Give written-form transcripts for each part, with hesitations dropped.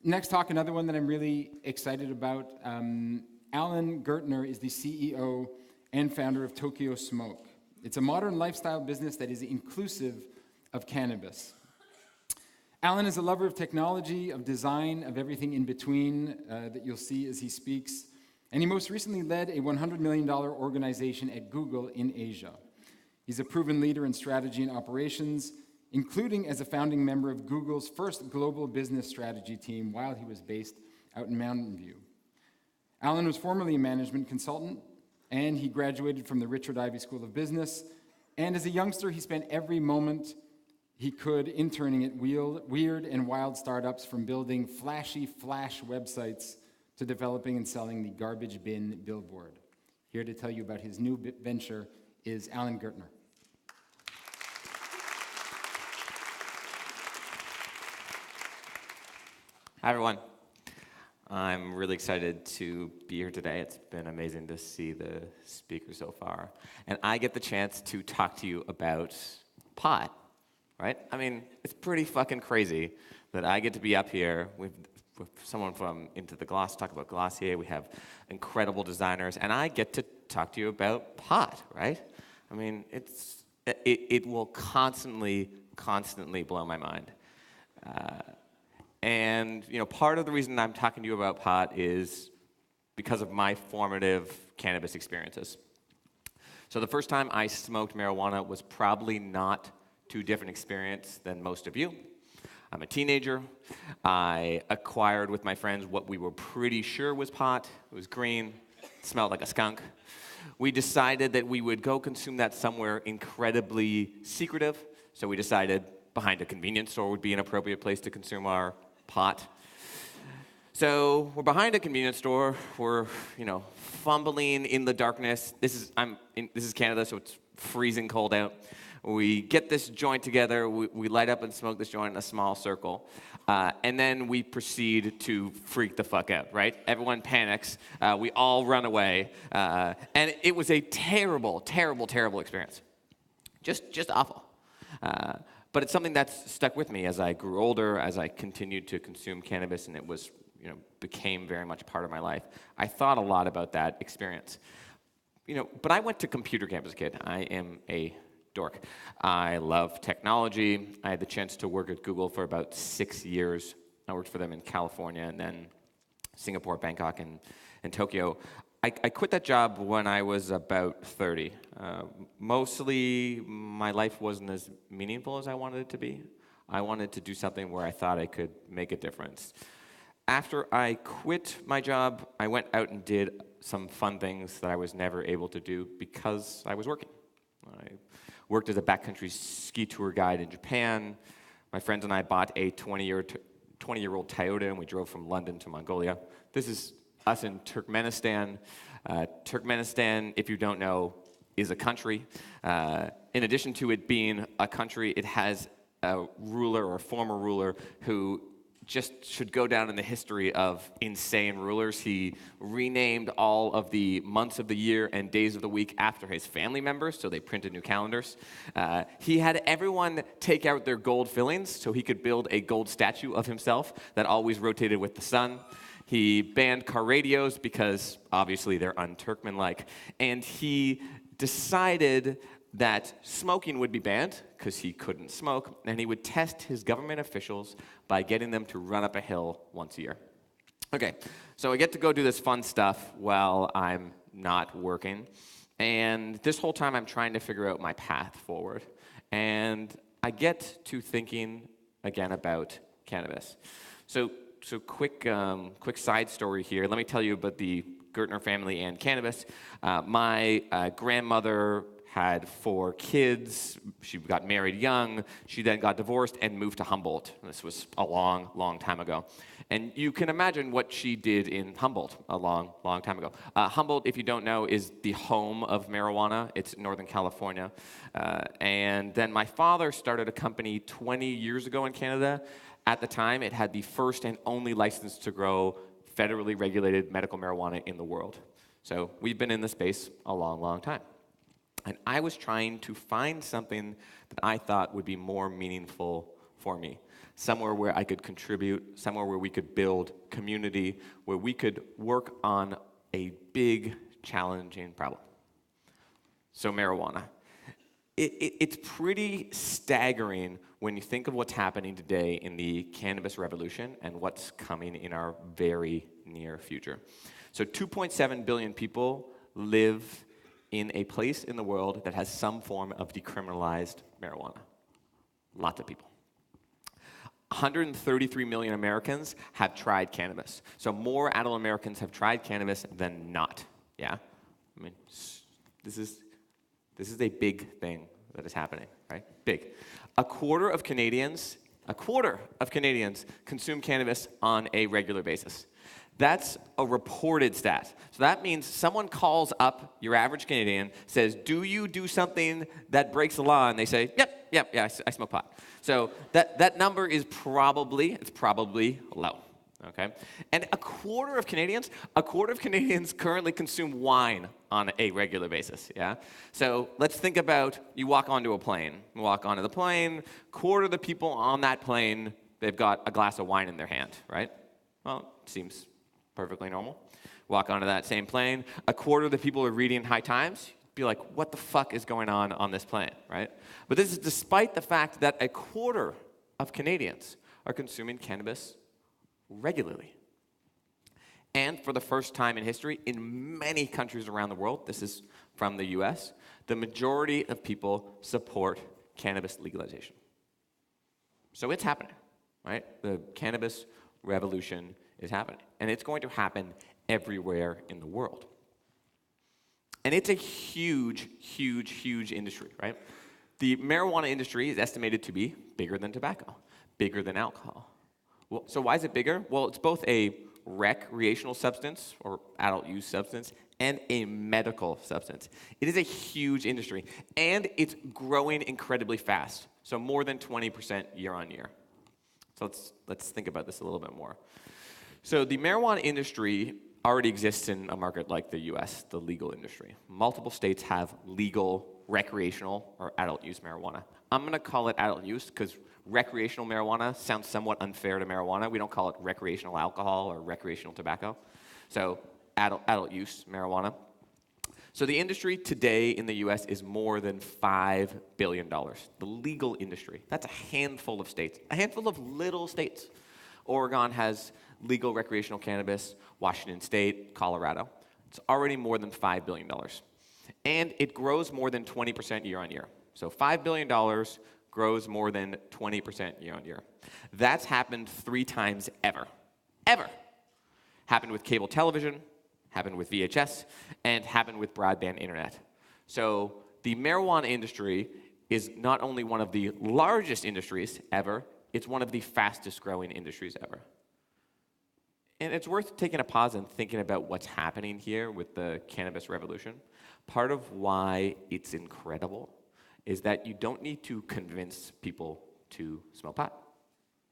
Next talk, another one that I'm really excited about. Alan Gertner is the CEO and founder of Tokyo Smoke. It's a modern lifestyle business that is inclusive of cannabis. Alan is a lover of technology, of design, of everything in between that you'll see as he speaks. And he most recently led a $100 million organization at Google in Asia. He's a proven leader in strategy and operations, including as a founding member of Google's first global business strategy team while he was based out in Mountain View. Alan was formerly a management consultant, and he graduated from the Richard Ivey School of Business. And as a youngster, he spent every moment he could interning at weird and wild startups, from building flashy flash websites to developing and selling the garbage bin billboard. Here to tell you about his new venture is Alan Gertner. Hi, everyone. I'm really excited to be here today. It's been amazing to see the speakers so far. And I get the chance to talk to you about pot, right? I mean, it's pretty fucking crazy that I get to be up here with someone from Into the Gloss, talk about Glossier. We have incredible designers, and I get to talk to you about pot, right? I mean, it will constantly blow my mind. And part of the reason I'm talking to you about pot is because of my formative cannabis experiences. So the first time I smoked marijuana was probably not too different experience than most of you. I'm a teenager. I acquired with my friends what we were pretty sure was pot. It was green, it smelled like a skunk. We decided that we would go consume that somewhere incredibly secretive, so we decided behind a convenience store would be an appropriate place to consume our pot. So we're behind a convenience store. We're, fumbling in the darkness. This is Canada, so it's freezing cold out. We get this joint together. We light up and smoke this joint in a small circle, and then we proceed to freak the fuck out. Right? Everyone panics. We all run away, and it was a terrible, terrible, terrible experience. Just awful. But it's something that's stuck with me as I grew older, as I continued to consume cannabis, and it was, became very much part of my life. I thought a lot about that experience. But I went to computer camp as a kid. I am a dork. I love technology. I had the chance to work at Google for about 6 years. I worked for them in California and then Singapore, Bangkok, and Tokyo. I quit that job when I was about 30. Mostly, my life wasn't as meaningful as I wanted it to be. I wanted to do something where I thought I could make a difference. After I quit my job, I went out and did some fun things that I was never able to do because I was working. I worked as a backcountry ski tour guide in Japan. My friends and I bought a 20-year-old Toyota, and we drove from London to Mongolia. This is us in Turkmenistan. Turkmenistan, if you don't know, is a country. In addition to it being a country, it has a ruler or a former ruler who just should go down in the history of insane rulers. He renamed all of the months of the year and days of the week after his family members, so they printed new calendars. He had everyone take out their gold fillings so he could build a gold statue of himself that always rotated with the sun. He banned car radios because, obviously, they're un-Turkmen-like. And he decided that smoking would be banned because he couldn't smoke, and he would test his government officials by getting them to run up a hill once a year. Okay, so I get to go do this fun stuff while I'm not working, and this whole time I'm trying to figure out my path forward. And I get to thinking again about cannabis. So quick side story here. Let me tell you about the Gertner family and cannabis. My grandmother had 4 kids. She got married young. She then got divorced and moved to Humboldt. This was a long, long time ago. And you can imagine what she did in Humboldt a long, long time ago. Humboldt, if you don't know, is the home of marijuana. It's in Northern California. And then my father started a company 20 years ago in Canada. At the time, it had the first and only license to grow federally regulated medical marijuana in the world. So we've been in the space a long, long time. And I was trying to find something that I thought would be more meaningful for me, somewhere where I could contribute, somewhere where we could build community, where we could work on a big, challenging problem. So marijuana. It's pretty staggering when you think of what's happening today in the cannabis revolution and what's coming in our very near future. So 2.7 billion people live in a place in the world that has some form of decriminalized marijuana. Lots of people. 133 million Americans have tried cannabis. So more adult Americans have tried cannabis than not. Yeah? I mean, this is a big thing that is happening, right? Big. A quarter of Canadians consume cannabis on a regular basis. That's a reported stat. So that means someone calls up your average Canadian, says, do you do something that breaks the law? And they say, yep, I smoke pot. So that number is probably low. Okay? And a quarter of Canadians currently consume wine on a regular basis, yeah? So let's think about, you walk onto a plane. You walk onto the plane, quarter of the people on that plane, they've got a glass of wine in their hand, right? Well, it seems perfectly normal. Walk onto that same plane, a quarter of the people are reading High Times. Be like, what the fuck is going on this plane, right? But this is despite the fact that a quarter of Canadians are consuming cannabis regularly. And for the first time in history, in many countries around the world, this is from the US, the majority of people support cannabis legalization. So it's happening, right? The cannabis revolution is happening. And it's going to happen everywhere in the world. And it's a huge, huge, huge industry, right? The marijuana industry is estimated to be bigger than tobacco, bigger than alcohol. Well, so why is it bigger? Well, it's both a recreational substance or adult use substance and a medical substance. It is a huge industry, and it's growing incredibly fast. So more than 20% year on year. So let's think about this a little bit more. So the marijuana industry already exists in a market like the US, the legal industry. Multiple states have legal recreational or adult use marijuana. I'm going to call it adult use because recreational marijuana sounds somewhat unfair to marijuana. We don't call it recreational alcohol or recreational tobacco. So adult use marijuana. So the industry today in the US is more than $5 billion. The legal industry. That's a handful of states, a handful of little states. Oregon has legal recreational cannabis, Washington State, Colorado. It's already more than $5 billion. And it grows more than 20% year on year. So $5 billion grows more than 20% year on year. That's happened 3 times ever. Ever. Happened with cable television, happened with VHS, and happened with broadband internet. So the marijuana industry is not only one of the largest industries ever, it's one of the fastest growing industries ever. And it's worth taking a pause and thinking about what's happening here with the cannabis revolution. Part of why it's incredible is that you don't need to convince people to smoke pot.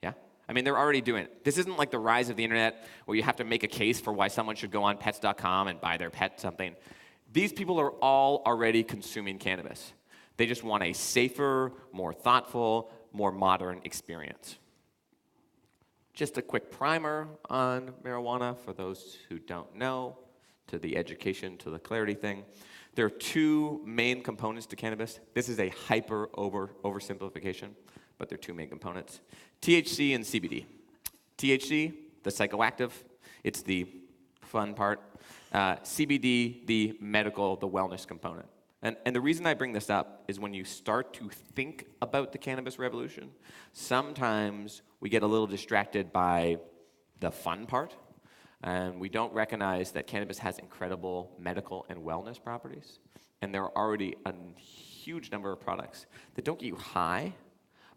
Yeah? I mean, they're already doing it. This isn't like the rise of the internet where you have to make a case for why someone should go on pets.com and buy their pet something. These people are all already consuming cannabis. They just want a safer, more thoughtful, more modern experience. Just a quick primer on marijuana for those who don't know, to the education, to the clarity thing. There are 2 main components to cannabis. This is a oversimplification, but there are 2 main components. THC and CBD. THC, the psychoactive, it's the fun part. CBD, the medical, the wellness component. And the reason I bring this up is when you start to think about the cannabis revolution, sometimes we get a little distracted by the fun part, and we don't recognize that cannabis has incredible medical and wellness properties. And there are already a huge number of products that don't get you high,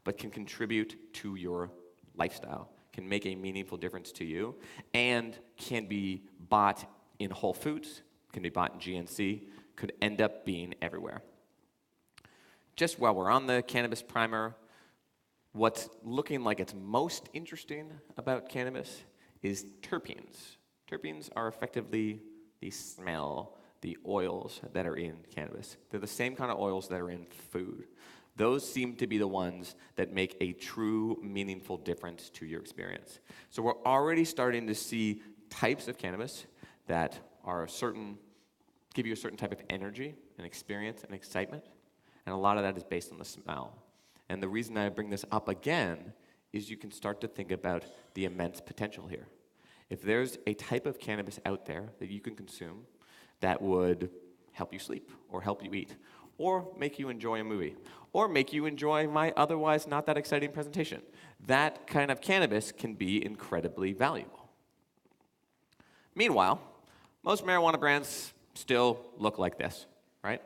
but can contribute to your lifestyle, can make a meaningful difference to you, and can be bought in Whole Foods, can be bought in GNC, could end up being everywhere. Just while we're on the cannabis primer, what's looking like it's most interesting about cannabis is terpenes. Terpenes are effectively the smell, the oils that are in cannabis. They're the same kind of oils that are in food. Those seem to be the ones that make a true, meaningful difference to your experience. So we're already starting to see types of cannabis that are give you a certain type of energy and experience and excitement, and a lot of that is based on the smell. And the reason I bring this up again is you can start to think about the immense potential here. If there's a type of cannabis out there that you can consume that would help you sleep, or help you eat, or make you enjoy a movie, or make you enjoy my otherwise not that exciting presentation, that kind of cannabis can be incredibly valuable. Meanwhile, most marijuana brands still look like this, right?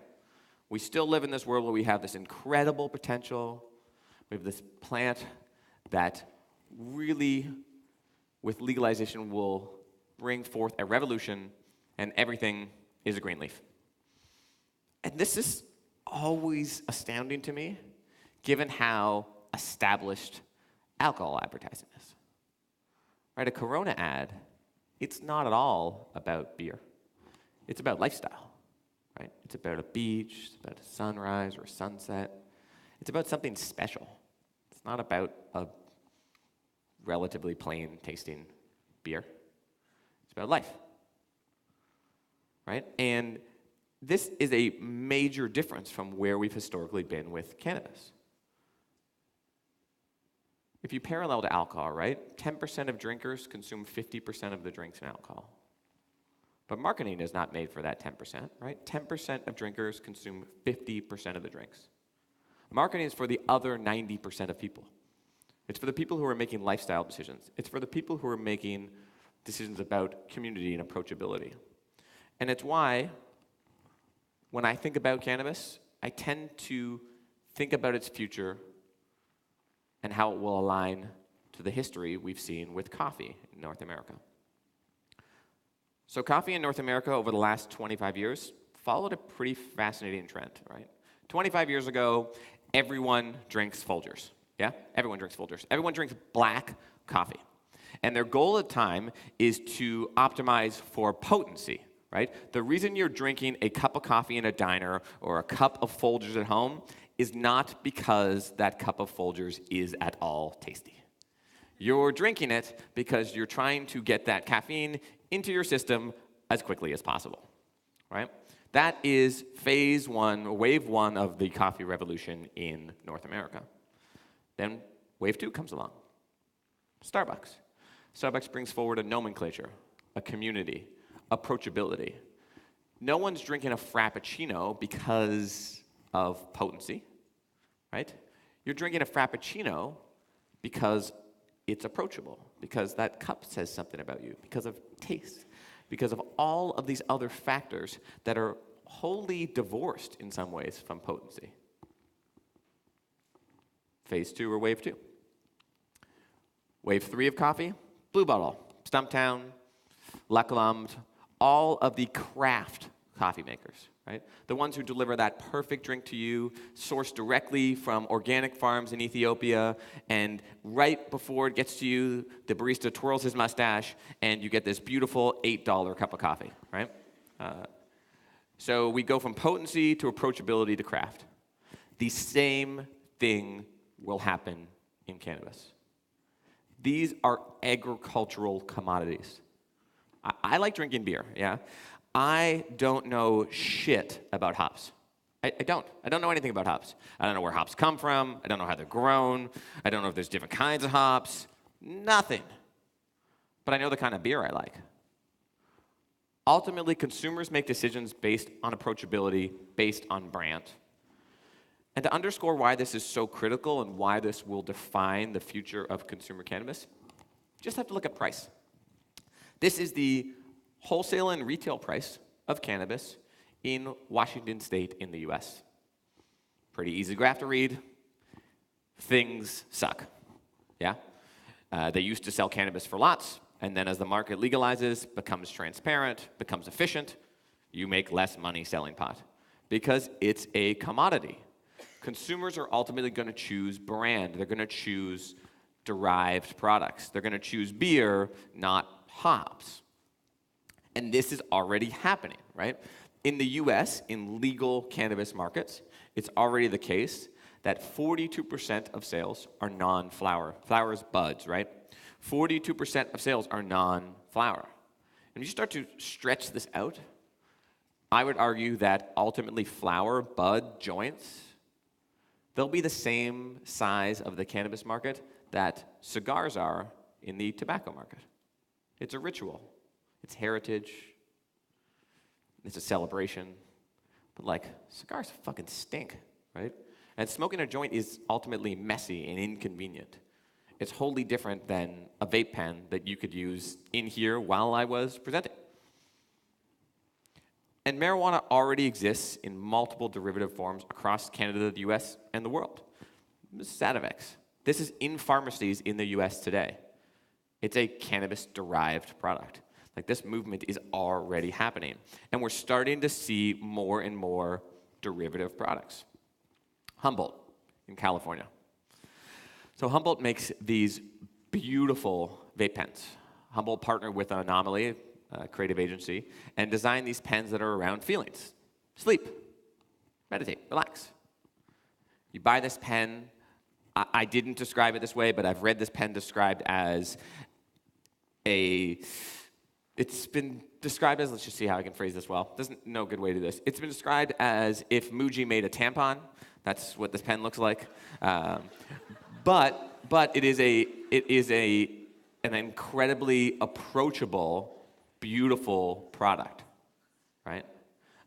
We still live in this world where we have this incredible potential. We have this plant that really, with legalization, will bring forth a revolution, and everything is a green leaf. And this is always astounding to me, given how established alcohol advertising is. Right? A Corona ad, it's not at all about beer. It's about lifestyle. Right? It's about a beach, it's about a sunrise or a sunset. It's about something special. It's not about a relatively plain tasting beer. It's about life. Right? And this is a major difference from where we've historically been with cannabis. If you parallel to alcohol, right? 10% of drinkers consume 50% of the drinks in alcohol. But marketing is not made for that 10%, right? 10% of drinkers consume 50% of the drinks. Marketing is for the other 90% of people. It's for the people who are making lifestyle decisions. It's for the people who are making decisions about community and approachability. And it's why, when I think about cannabis, I tend to think about its future and how it will align to the history we've seen with coffee in North America. So coffee in North America over the last 25 years followed a pretty fascinating trend, right? 25 years ago, everyone drinks Folgers. Yeah? Everyone drinks Folgers. Everyone drinks black coffee. And their goal at the time is to optimize for potency. Right? The reason you're drinking a cup of coffee in a diner or a cup of Folgers at home is not because that cup of Folgers is at all tasty. You're drinking it because you're trying to get that caffeine into your system as quickly as possible. Right? That is phase one, or wave one of the coffee revolution in North America. Then wave two comes along. Starbucks. Starbucks brings forward a nomenclature, a community, approachability. No one's drinking a Frappuccino because of potency, right? You're drinking a Frappuccino because it's approachable, because that cup says something about you, because of taste, because of all of these other factors that are wholly divorced in some ways from potency. Phase two or wave two. Wave three of coffee, Blue Bottle, Stumptown, La Colombe, all of the craft coffee makers, right? The ones who deliver that perfect drink to you, sourced directly from organic farms in Ethiopia, and right before it gets to you, the barista twirls his mustache, and you get this beautiful $8 cup of coffee, right? So we go from potency to approachability to craft. The same thing will happen in cannabis. These are agricultural commodities. I like drinking beer, yeah? I don't know shit about hops. I don't. I don't know anything about hops. I don't know where hops come from. I don't know how they're grown. I don't know if there's different kinds of hops. Nothing. But I know the kind of beer I like. Ultimately, consumers make decisions based on approachability, based on brand. And to underscore why this is so critical and why this will define the future of consumer cannabis, you just have to look at price. This is the wholesale and retail price of cannabis in Washington State in the US. Pretty easy graph to read. Things suck. Yeah? They used to sell cannabis for lots, and then as the market legalizes, becomes transparent, becomes efficient, you make less money selling pot because it's a commodity. Consumers are ultimately going to choose brand. They're going to choose derived products. They're going to choose beer, not hops. And this is already happening, right? In the US, in legal cannabis markets, it's already the case that 42% of sales are non-flower. Flower is buds, right? 42% of sales are non-flower. And if you start to stretch this out, I would argue that ultimately flower, bud, joints, they'll be the same size of the cannabis market that cigars are in the tobacco market. It's a ritual. It's heritage. It's a celebration. But like, cigars fucking stink, right? And smoking a joint is ultimately messy and inconvenient. It's wholly different than a vape pen that you could use in here while I was presenting. And marijuana already exists in multiple derivative forms across Canada, the US, and the world. This is Sativex. This is in pharmacies in the US today. It's a cannabis-derived product. Like, this movement is already happening. And we're starting to see more and more derivative products. Humboldt in California. So Humboldt makes these beautiful vape pens. Humboldt partnered with Anomaly, a creative agency, and designed these pens that are around feelings. Sleep, meditate, relax. You buy this pen. I didn't describe it this way, but I've read this pen described as it's been described as, let's just see how I can phrase this well. There's no good way to do this. It's been described as if Muji made a tampon. That's what this pen looks like. But it is an incredibly approachable, beautiful product, right?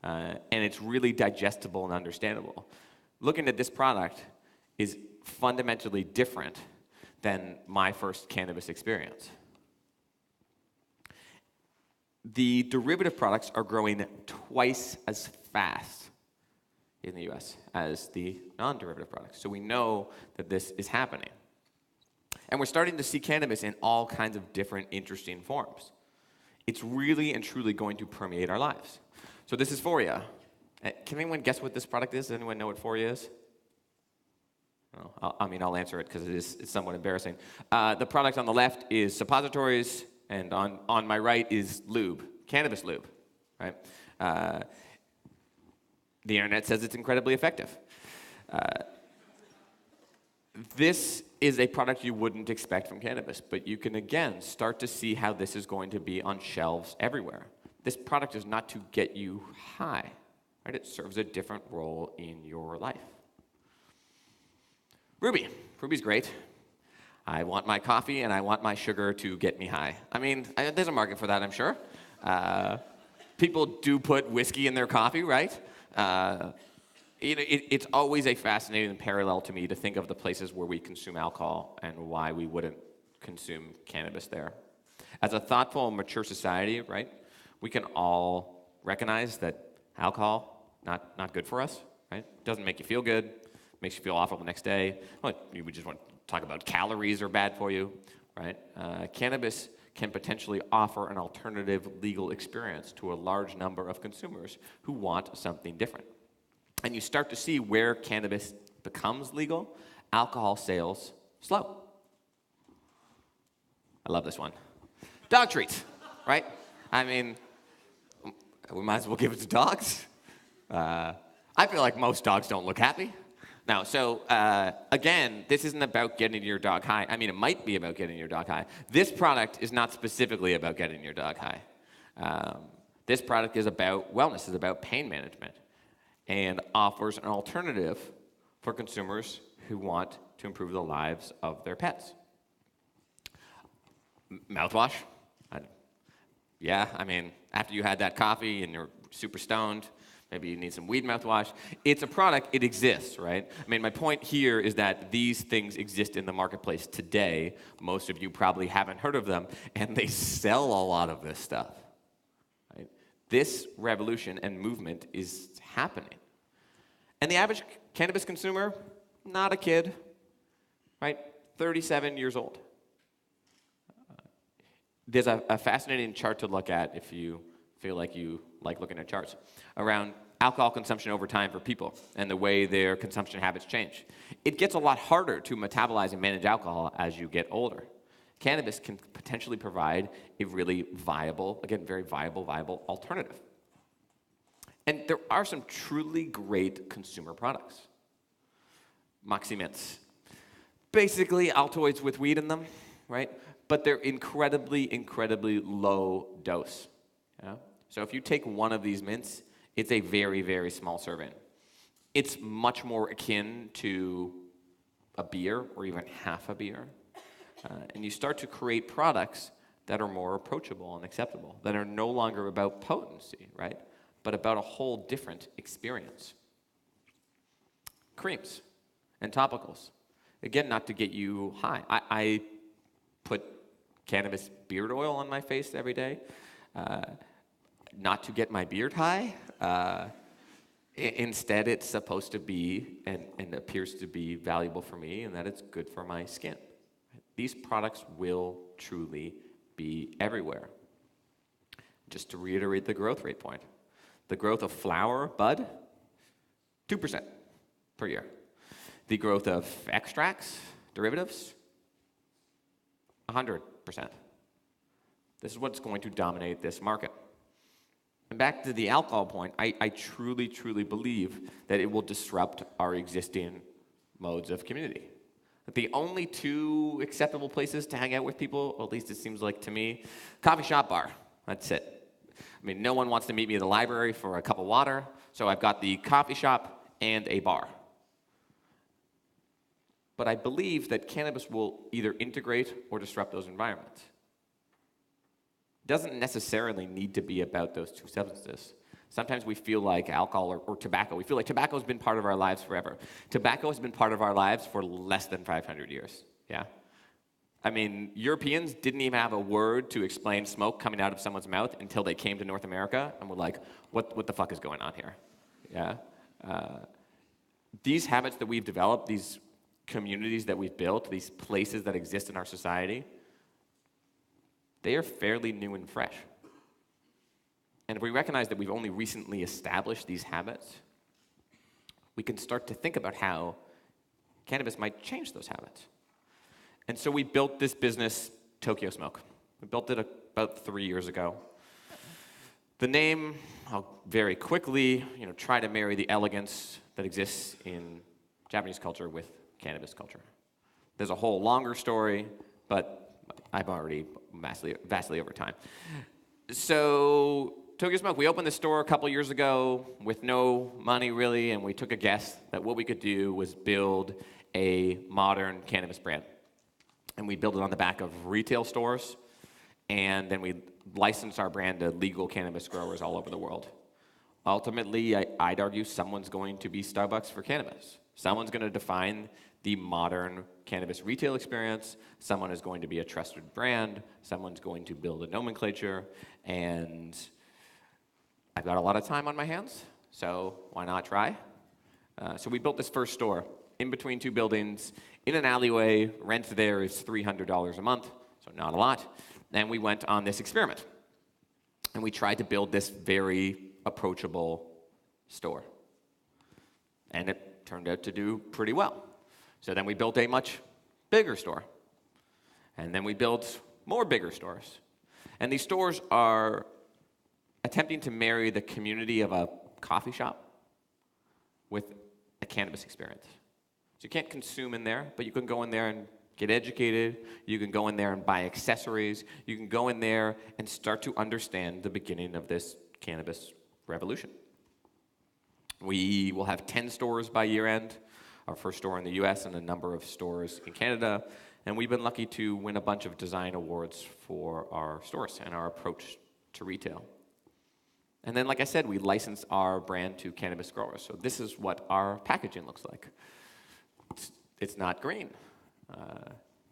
And it's really digestible and understandable. Looking at this product is fundamentally different than my first cannabis experience. The derivative products are growing twice as fast in the US as the non-derivative products. So we know that this is happening. And we're starting to see cannabis in all kinds of different interesting forms. It's really and truly going to permeate our lives. So this is Foria. Can anyone guess what this product is? Does anyone know what Foria is? No, I'll answer it because it's somewhat embarrassing. The product on the left is suppositories, and on my right is lube, cannabis lube, right? The internet says it's incredibly effective. This is a product you wouldn't expect from cannabis, but you can, again, start to see how this is going to be on shelves everywhere. This product is not to get you high, right? It serves a different role in your life. Ruby. Ruby's great. I want my coffee and I want my sugar to get me high. I mean, there's a market for that, I'm sure. People do put whiskey in their coffee, right? It's always a fascinating parallel to me to think of the places where we consume alcohol and why we wouldn't consume cannabis there. As a thoughtful and mature society, right, we can all recognize that alcohol, not good for us, right? Doesn't make you feel good, makes you feel awful the next day. Well, we just want to talk about calories are bad for you, right? Cannabis can potentially offer an alternative legal experience to a large number of consumers who want something different. And you start to see where cannabis becomes legal, alcohol sales slow. I love this one. Dog treats, right? I mean, we might as well give it to dogs. I feel like most dogs don't look happy. Now, so again, this isn't about getting your dog high. I mean, it might be about getting your dog high. This product is not specifically about getting your dog high. This product is about wellness, is about pain management, and offers an alternative for consumers who want to improve the lives of their pets. Mouthwash. Yeah, I mean, after you had that coffee and you're super stoned, maybe you need some weed mouthwash. It's a product, it exists, right? I mean, my point here is that these things exist in the marketplace today. Most of you probably haven't heard of them, and they sell a lot of this stuff. Right? This revolution and movement is happening. And the average cannabis consumer, not a kid, right? 37 years old. There's a fascinating chart to look at if you feel like you like looking at charts around alcohol consumption over time for people and the way their consumption habits change. It gets a lot harder to metabolize and manage alcohol as you get older. Cannabis can potentially provide a really viable, again, very viable alternative. And there are some truly great consumer products. Moxie Mints. Basically, Altoids with weed in them, right? But they're incredibly, incredibly low dose. Yeah? So if you take one of these mints, it's a very, very small serving. It's much more akin to a beer or even half a beer. And you start to create products that are more approachable and acceptable, that are no longer about potency, right? But about a whole different experience. Creams and topicals. Again, not to get you high. I put cannabis beard oil on my face every day, not to get my beard high. Instead, it's supposed to be, and appears to be valuable for me, and that it's good for my skin. These products will truly be everywhere. Just to reiterate the growth rate point. The growth of flower, bud, 2% per year. The growth of extracts, derivatives, 100%. This is what's going to dominate this market. And back to the alcohol point, I truly, truly believe that it will disrupt our existing modes of community. The only two acceptable places to hang out with people, or at least it seems like to me, coffee shop, bar. That's it. I mean, no one wants to meet me at the library for a cup of water, so I've got the coffee shop and a bar. But I believe that cannabis will either integrate or disrupt those environments. It doesn't necessarily need to be about those two substances. Sometimes we feel like alcohol or tobacco, we feel like tobacco has been part of our lives forever. Tobacco has been part of our lives for less than 500 years, yeah? I mean, Europeans didn't even have a word to explain smoke coming out of someone's mouth until they came to North America and were like, what the fuck is going on here, yeah? These habits that we've developed, these communities that we've built, these places that exist in our society, they are fairly new and fresh. And if we recognize that we've only recently established these habits, we can start to think about how cannabis might change those habits. And so we built this business, Tokyo Smoke. We built it about 3 years ago. The name, I'll very quickly, try to marry the elegance that exists in Japanese culture with cannabis culture. There's a whole longer story, but I'm already vastly over time. So Tokyo Smoke, we opened the store a couple years ago with no money really, and we took a guess that what we could do was build a modern cannabis brand. And we built it on the back of retail stores, and then we licensed our brand to legal cannabis growers all over the world. Ultimately, I'd argue someone's going to be Starbucks for cannabis. Someone's going to define the modern cannabis retail experience. Someone is going to be a trusted brand. Someone's going to build a nomenclature, and I've got a lot of time on my hands, so why not try? So we built this first store in between two buildings, in an alleyway. Rent there is $300 a month, so not a lot. And we went on this experiment. And we tried to build this very approachable store. And it turned out to do pretty well. So then we built a much bigger store. And then we built more bigger stores. And these stores are attempting to marry the community of a coffee shop with a cannabis experience. So you can't consume in there, but you can go in there and get educated. You can go in there and buy accessories. You can go in there and start to understand the beginning of this cannabis revolution. We will have 10 stores by year end, our first store in the US and a number of stores in Canada. And we've been lucky to win a bunch of design awards for our stores and our approach to retail. And then, like I said, we license our brand to cannabis growers. So this is what our packaging looks like. It's not green.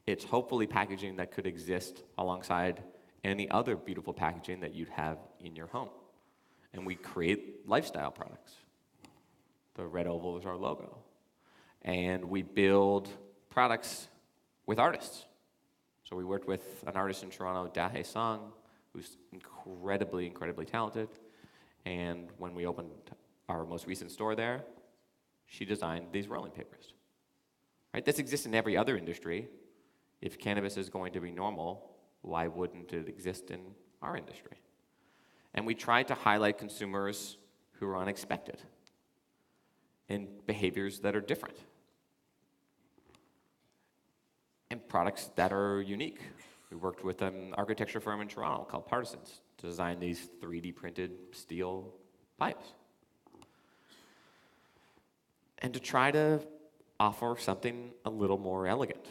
It's hopefully packaging that could exist alongside any other beautiful packaging that you'd have in your home. And we create lifestyle products. The red oval is our logo. And we build products with artists. So we worked with an artist in Toronto, Dahe Song, who's incredibly, incredibly talented. And when we opened our most recent store there, she designed these rolling papers. Right? This exists in every other industry. If cannabis is going to be normal, why wouldn't it exist in our industry? And we tried to highlight consumers who are unexpected and behaviors that are different. and products that are unique. We worked with an architecture firm in Toronto called Partisans to design these 3D printed steel pipes. And to try to offer something a little more elegant,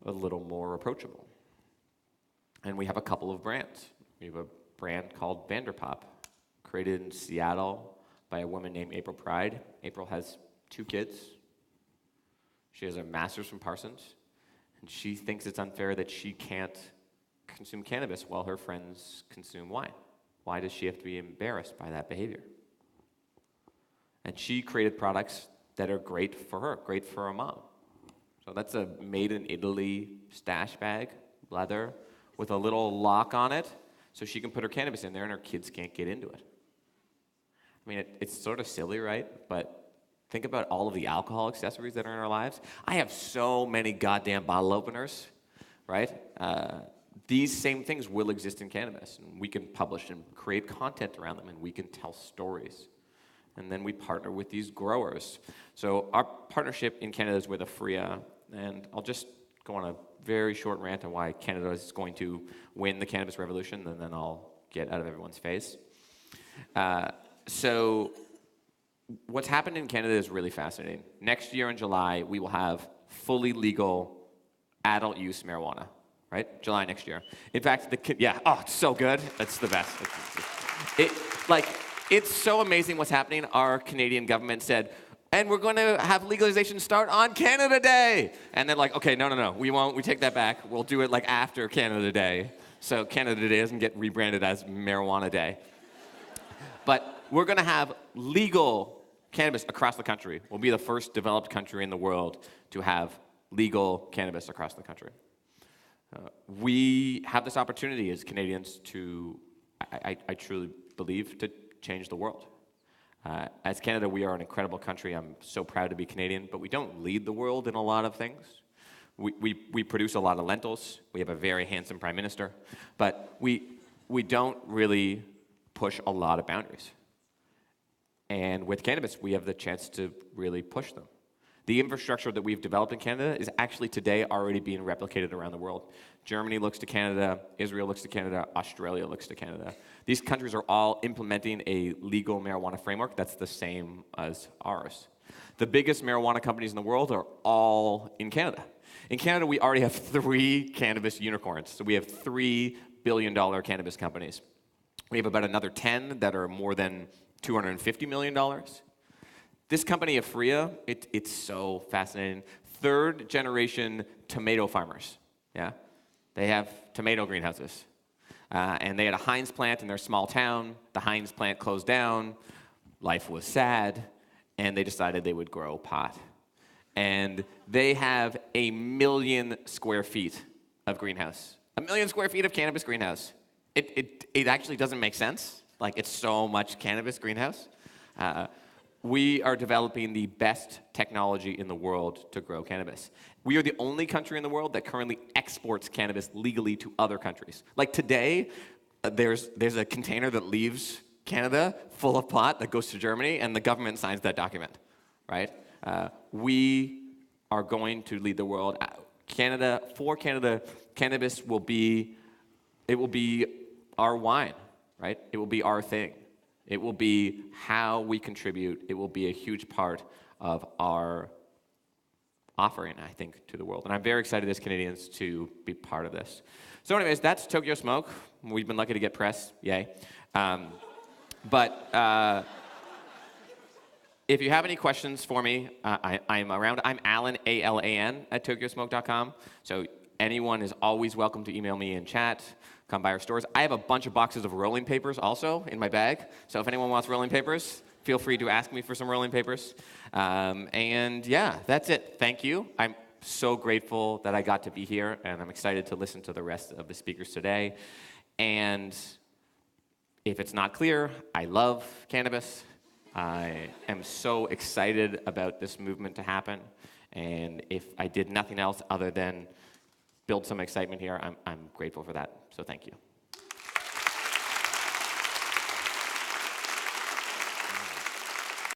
a little more approachable. And we have a couple of brands. We have a brand called Vanderpop, created in Seattle by a woman named April Pride. April has 2 kids. She has a master's from Parsons, and she thinks it's unfair that she can't consume cannabis while her friends consume wine. Why does she have to be embarrassed by that behavior? And she created products that are great for her, great for her mom. So that's a made in Italy stash bag, leather, with a little lock on it, so she can put her cannabis in there and her kids can't get into it. I mean, it's sort of silly, right? But think about all of the alcohol accessories that are in our lives. I have so many goddamn bottle openers, right? These same things will exist in cannabis, and we can publish and create content around them, and we can tell stories. And then we partner with these growers. So our partnership in Canada is with Afria, and I'll just go on a very short rant on why Canada is going to win the cannabis revolution, and then I'll get out of everyone's face. So what's happened in Canada is really fascinating. Next year in July, we will have fully legal adult use marijuana. Right? July next year. In fact, it's so good. It's the best. It's so amazing what's happening. Our Canadian government said, and we're going to have legalization start on Canada Day. And they're like, okay, no, we won't. We take that back. We'll do it like after Canada Day. So Canada Day doesn't get rebranded as Marijuana Day. But we're going to have legal cannabis across the country. We'll be the first developed country in the world to have legal cannabis across the country. We have this opportunity as Canadians to, I truly believe, to change the world. As Canada, we are an incredible country. I'm so proud to be Canadian, but we don't lead the world in a lot of things. We produce a lot of lentils. We have a very handsome prime minister, but we don't really push a lot of boundaries. And with cannabis, we have the chance to really push them. The infrastructure that we've developed in Canada is actually today already being replicated around the world. Germany looks to Canada, Israel looks to Canada, Australia looks to Canada. These countries are all implementing a legal marijuana framework that's the same as ours. The biggest marijuana companies in the world are all in Canada. In Canada, we already have 3 cannabis unicorns. So we have $3 billion cannabis companies. We have about another 10 that are more than $250 million. This company, Afria, it's so fascinating. 3rd generation tomato farmers, yeah? They have tomato greenhouses. And they had a Heinz plant in their small town. The Heinz plant closed down. Life was sad. And they decided they would grow pot. And they have 1 million square feet of greenhouse. 1 million square feet of cannabis greenhouse. It actually doesn't make sense. Like, it's so much cannabis greenhouse. We are developing the best technology in the world to grow cannabis. We are the only country in the world that currently exports cannabis legally to other countries. Like today, there's a container that leaves Canada full of pot that goes to Germany, and the government signs that document, right? We are going to lead the world. For Canada, cannabis will be our wine, right? It will be our thing. It will be how we contribute. It will be a huge part of our offering, I think, to the world. And I'm very excited as Canadians to be part of this. So anyways, that's Tokyo Smoke. We've been lucky to get press. Yay. But if you have any questions for me, I'm around. I'm Alan, A-L-A-N, at tokyosmoke.com. So anyone is always welcome to email me in chat. Come by our stores. I have a bunch of boxes of rolling papers also in my bag. So if anyone wants rolling papers, feel free to ask me for some rolling papers. And yeah, that's it. Thank you. I'm so grateful that I got to be here, and I'm excited to listen to the rest of the speakers today. And if it's not clear, I love cannabis. I am so excited about this movement to happen. And if I did nothing else other than build some excitement here, I'm grateful for that. So thank you.